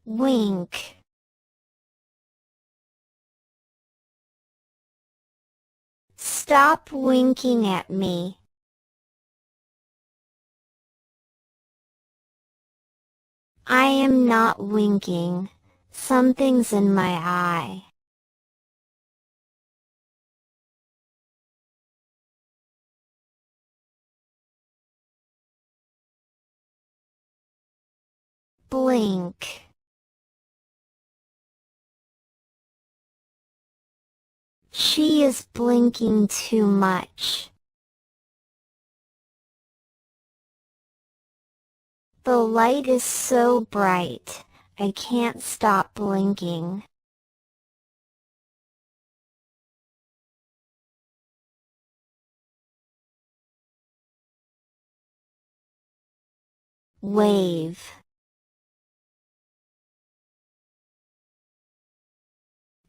Wink. Stop winking at me. I am not winking. Something's in my eye. Blink. She is blinking too much. The light is so bright, I can't stop blinking. Wave.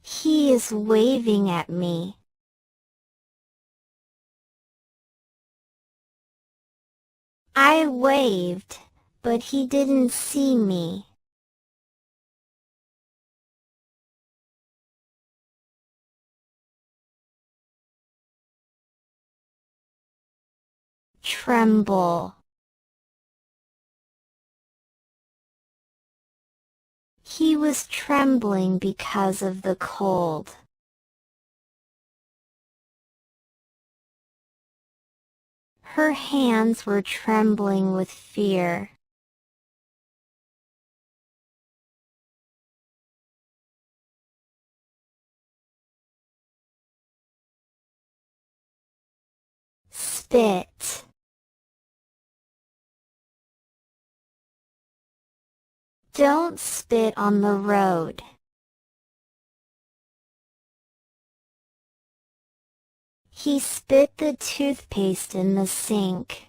He is waving at me. I waved, but he didn't see me. Tremble. He was trembling because of the cold. Her hands were trembling with fear. Spit. Don't spit on the road. He spit the toothpaste in the sink.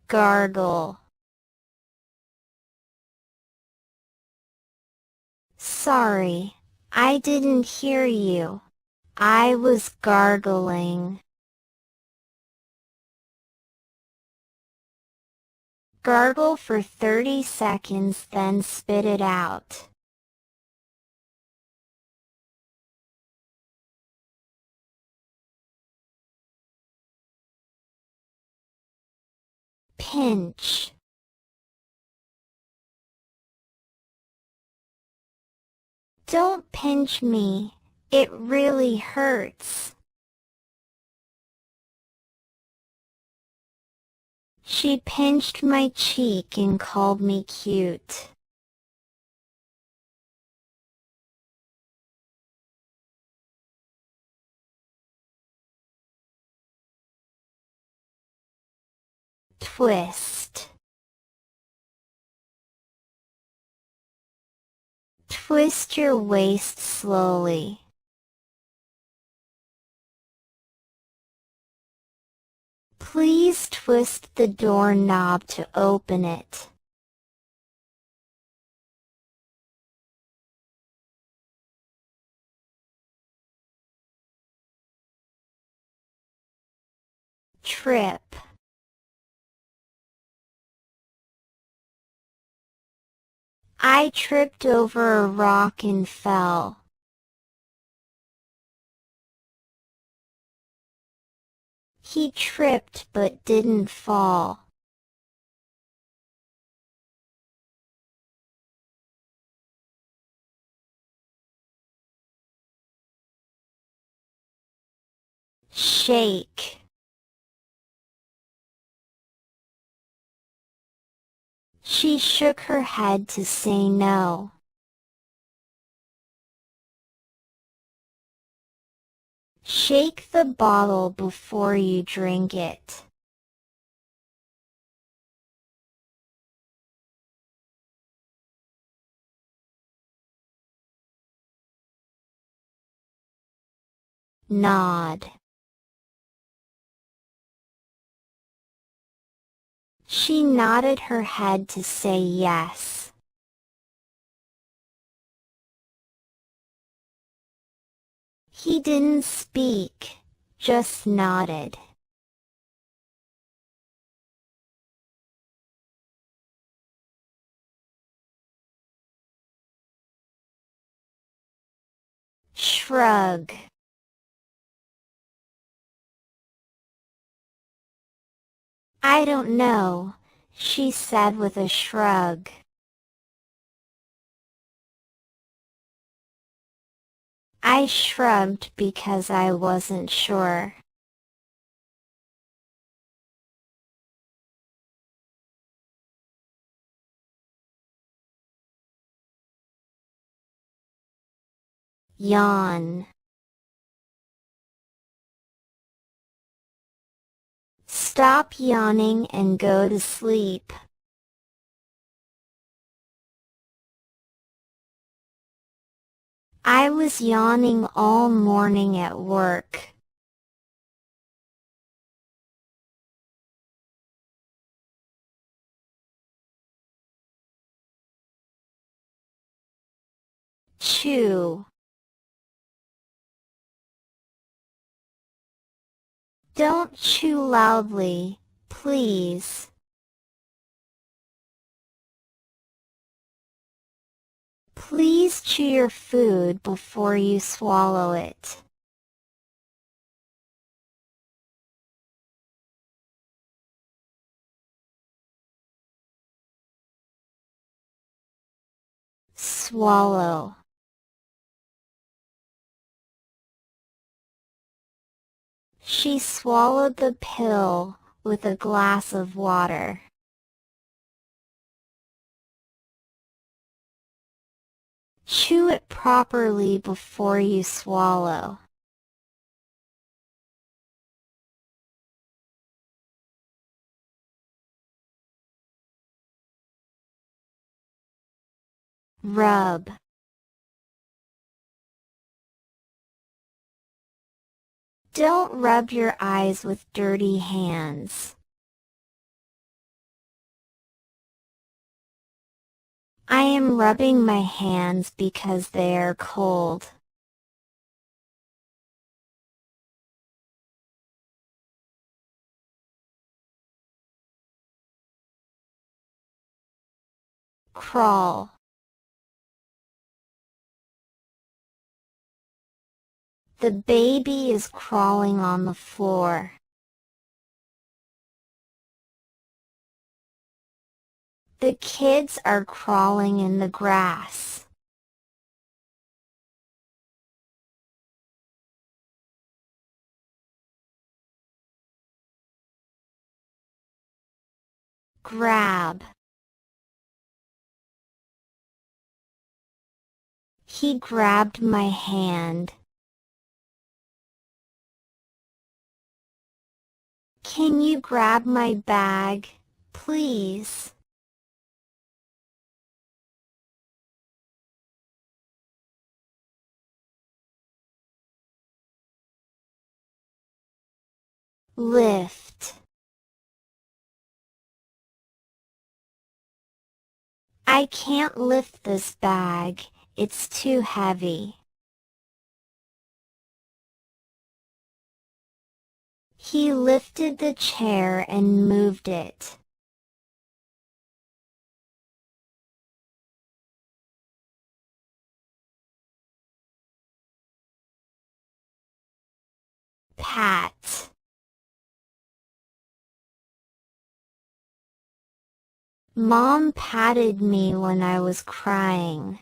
Gargle. Sorry, I didn't hear you. I was gargling. Gargle for 30 seconds, then spit it out. Pinch. Don't pinch me, it really hurts. She pinched my cheek and called me cute. Twist. Twist your waist slowly. Please twist the doorknob to open it. Trip. I tripped over a rock and fell. He tripped but didn't fall. Shake. She shook her head to say no. Shake the bottle before you drink it. Nod. She nodded her head to say yes. He didn't speak, just nodded. Shrug. I don't know, she said with a shrug. I shrugged because I wasn't sure. Yawn. Stop yawning and go to sleep. I was yawning all morning at work. Chew. Don't chew loudly, please. Please chew your food before you swallow it. Swallow. She swallowed the pill with a glass of water. Chew it properly before you swallow. Rub. Don't rub your eyes with dirty hands. I am rubbing my hands because they are cold. Crawl. The baby is crawling on the floor. The kids are crawling in the grass. Grab. He grabbed my hand. Can you grab my bag, please? Lift. I can't lift this bag, it's too heavy. He lifted the chair and moved it. Pat. Mom patted me when I was crying.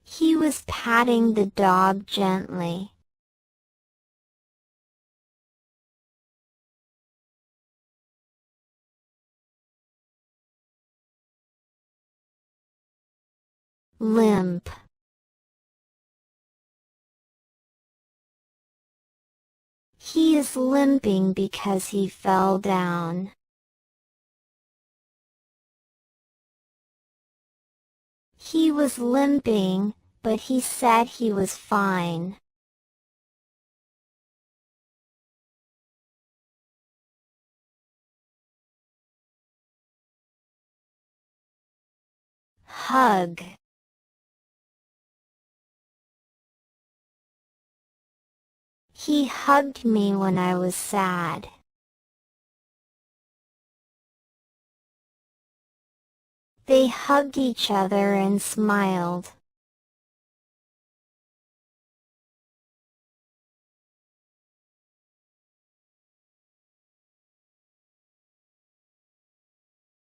He was patting the dog gently. Limp. He is limping because he fell down. He was limping, but he said he was fine. Hug. He hugged me when I was sad. They hugged each other and smiled.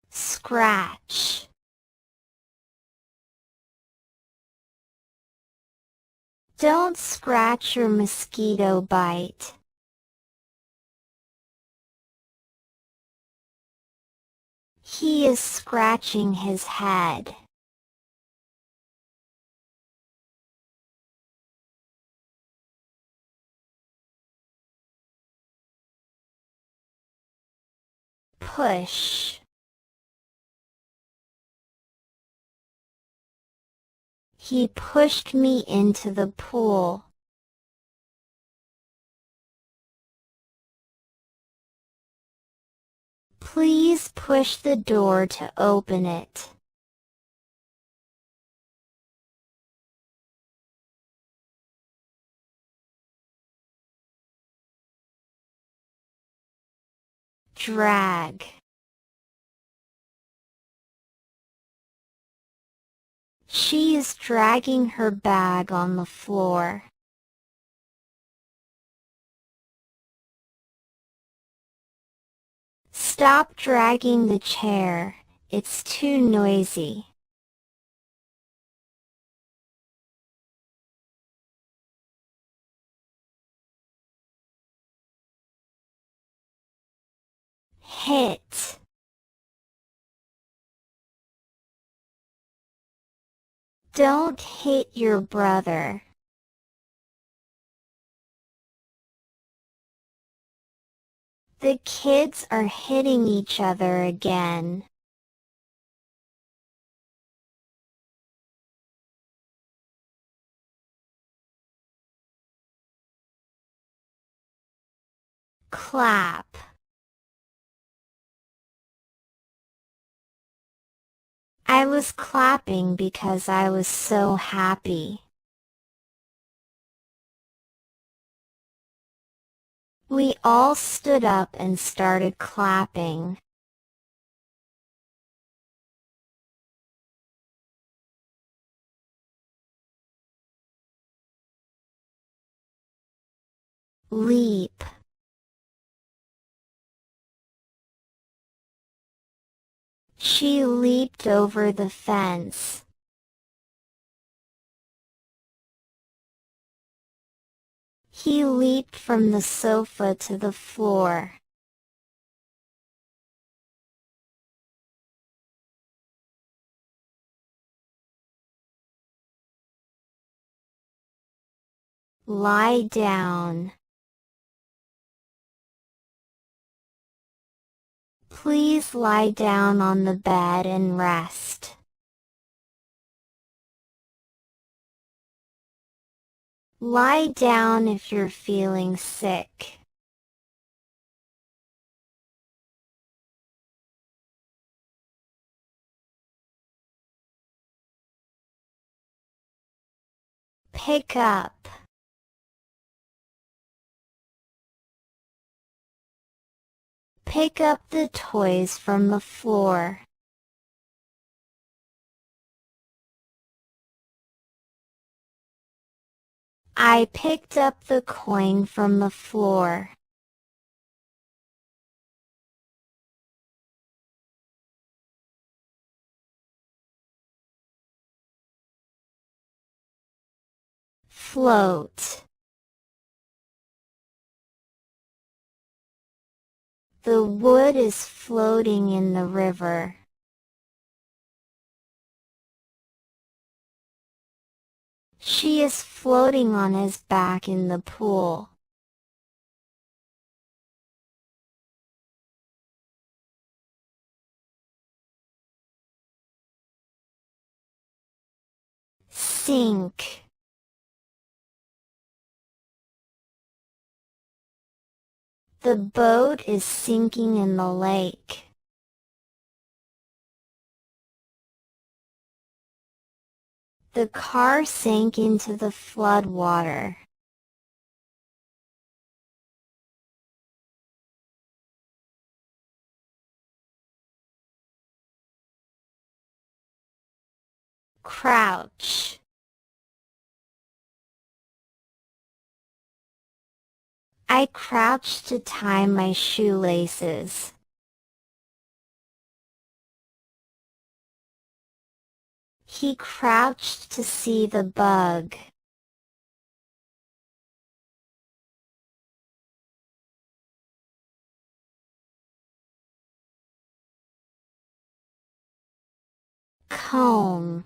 Scratch. Don't scratch your mosquito bite. He is scratching his head. Push. He pushed me into the pool. Please push the door to open it. Drag. She is dragging her bag on the floor. Stop dragging the chair. It's too noisy. Hit. Don't hit your brother. The kids are hitting each other again. Clap. I was clapping because I was so happy. We all stood up and started clapping. Leap. She leaped over the fence. He leaped from the sofa to the floor. Lie down. Please lie down on the bed and rest. Lie down if you're feeling sick. Pick up. Pick up the toys from the floor. I picked up the coin from the floor. Float. The wood is floating in the river. She is floating on his back in the pool. Sink. The boat is sinking in the lake. The car sank into the flood water. Crouch. I crouched to tie my shoelaces. He crouched to see the bug. Comb.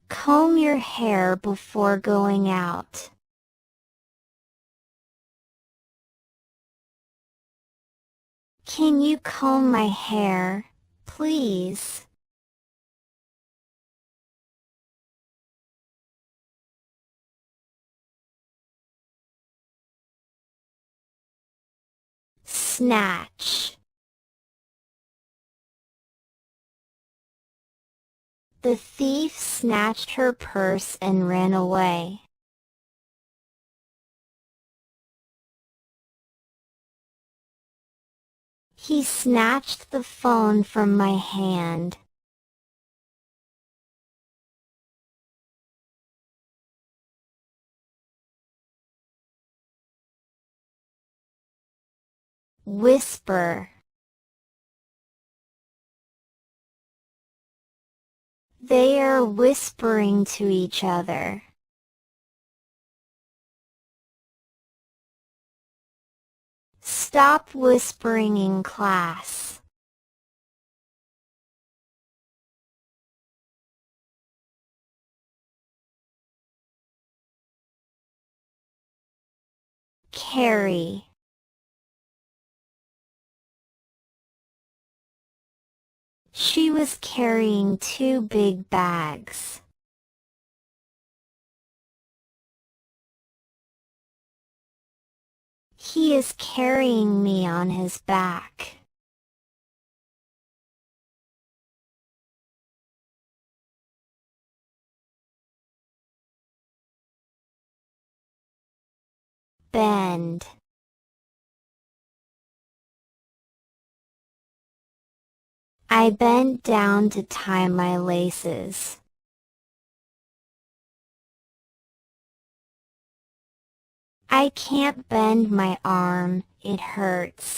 Comb your hair before going out. Can you comb my hair, please? Snatch. The thief snatched her purse and ran away. He snatched the phone from my hand. Whisper. They are whispering to each other. Stop whispering in class. Carry. She was carrying 2 big bags. He is carrying me on his back. Bend. I bent down to tie my laces. I can't bend my arm, it hurts.